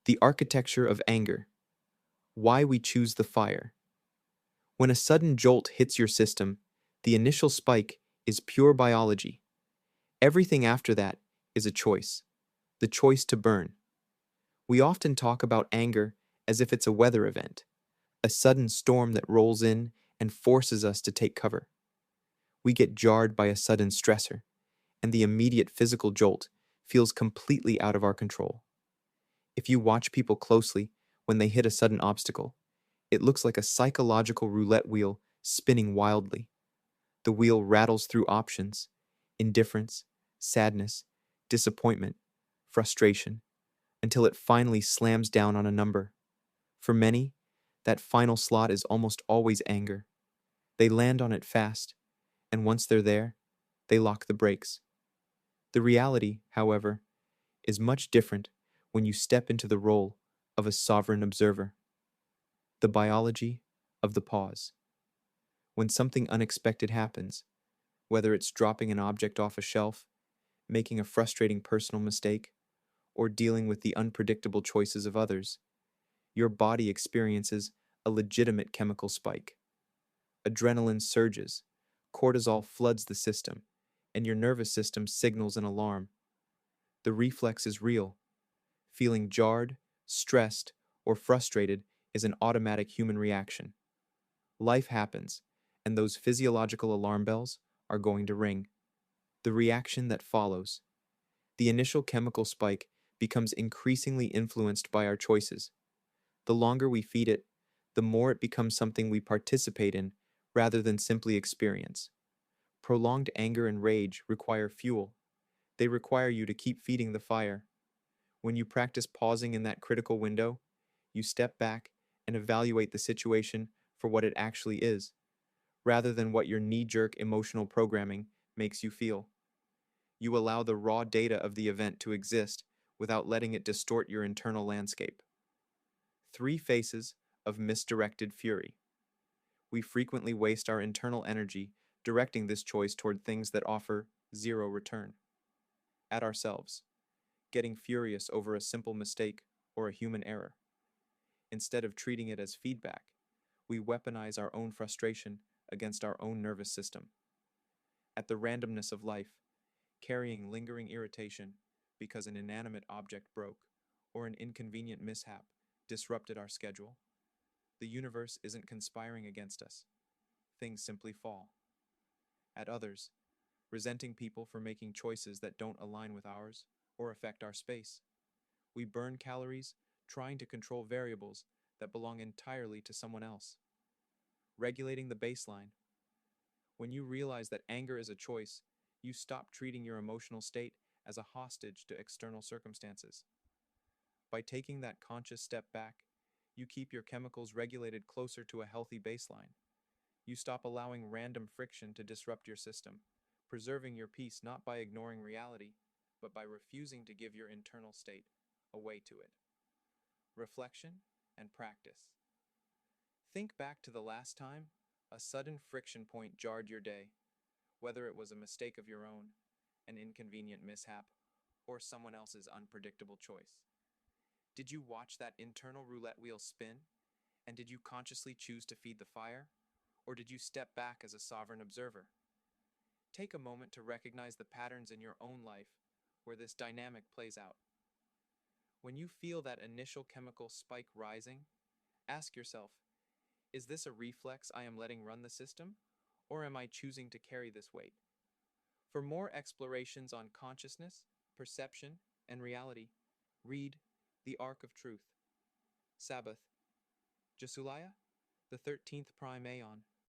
The architecture of anger. Why we choose the fire. When a sudden jolt hits your system, the initial spike is pure biology. Everything after that is a choice. The choice to burn. We often talk about anger as if it's a weather event, a sudden storm that rolls in and forces us to take cover. We get jarred by a sudden stressor, and the immediate physical jolt feels completely out of our control. If you watch people closely when they hit a sudden obstacle, it looks like a psychological roulette wheel spinning wildly. The wheel rattles through options: indifference, sadness, disappointment, frustration, until it finally slams down on a number. For many, that final slot is almost always anger. They land on it fast, and once they're there, they lock the brakes. The reality, however, is much different when you step into the role of a sovereign observer. The biology of the pause. When something unexpected happens, whether it's dropping an object off a shelf, making a frustrating personal mistake, or dealing with the unpredictable choices of others, your body experiences a legitimate chemical spike. Adrenaline surges, cortisol floods the system, and your nervous system signals an alarm. The reflex is real. Feeling jarred, stressed, or frustrated is an automatic human reaction. Life happens, and those physiological alarm bells are going to ring. The reaction that follows. The initial chemical spike becomes increasingly influenced by our choices. The longer we feed it, the more it becomes something we participate in rather than simply experience. Prolonged anger and rage require fuel. They require you to keep feeding the fire. When you practice pausing in that critical window, you step back and evaluate the situation for what it actually is, rather than what your knee-jerk emotional programming makes you feel. You allow the raw data of the event to exist without letting it distort your internal landscape. Three faces of misdirected fury. We frequently waste our internal energy directing this choice toward things that offer zero return. At ourselves, getting furious over a simple mistake or a human error. Instead of treating it as feedback, we weaponize our own frustration against our own nervous system. At the randomness of life, carrying lingering irritation because an inanimate object broke or an inconvenient mishap disrupted our schedule. The universe isn't conspiring against us. Things simply fall. At others, resenting people for making choices that don't align with ours or affect our space. We burn calories trying to control variables that belong entirely to someone else. Regulating the baseline. When you realize that anger is a choice, you stop treating your emotional state as a hostage to external circumstances. By taking that conscious step back, you keep your chemicals regulated closer to a healthy baseline. You stop allowing random friction to disrupt your system, preserving your peace not by ignoring reality, but by refusing to give your internal state a way to it. Reflection and practice. Think back to the last time a sudden friction point jarred your day, whether it was a mistake of your own, an inconvenient mishap, or someone else's unpredictable choice. Did you watch that internal roulette wheel spin? And did you consciously choose to feed the fire? Or did you step back as a sovereign observer? Take a moment to recognize the patterns in your own life where this dynamic plays out. When you feel that initial chemical spike rising, ask yourself, is this a reflex I am letting run the system? Or am I choosing to carry this weight? For more explorations on consciousness, perception, and reality, read The Arc of Truth. Sabbath, Jesulaya, the 13th prime Aeon.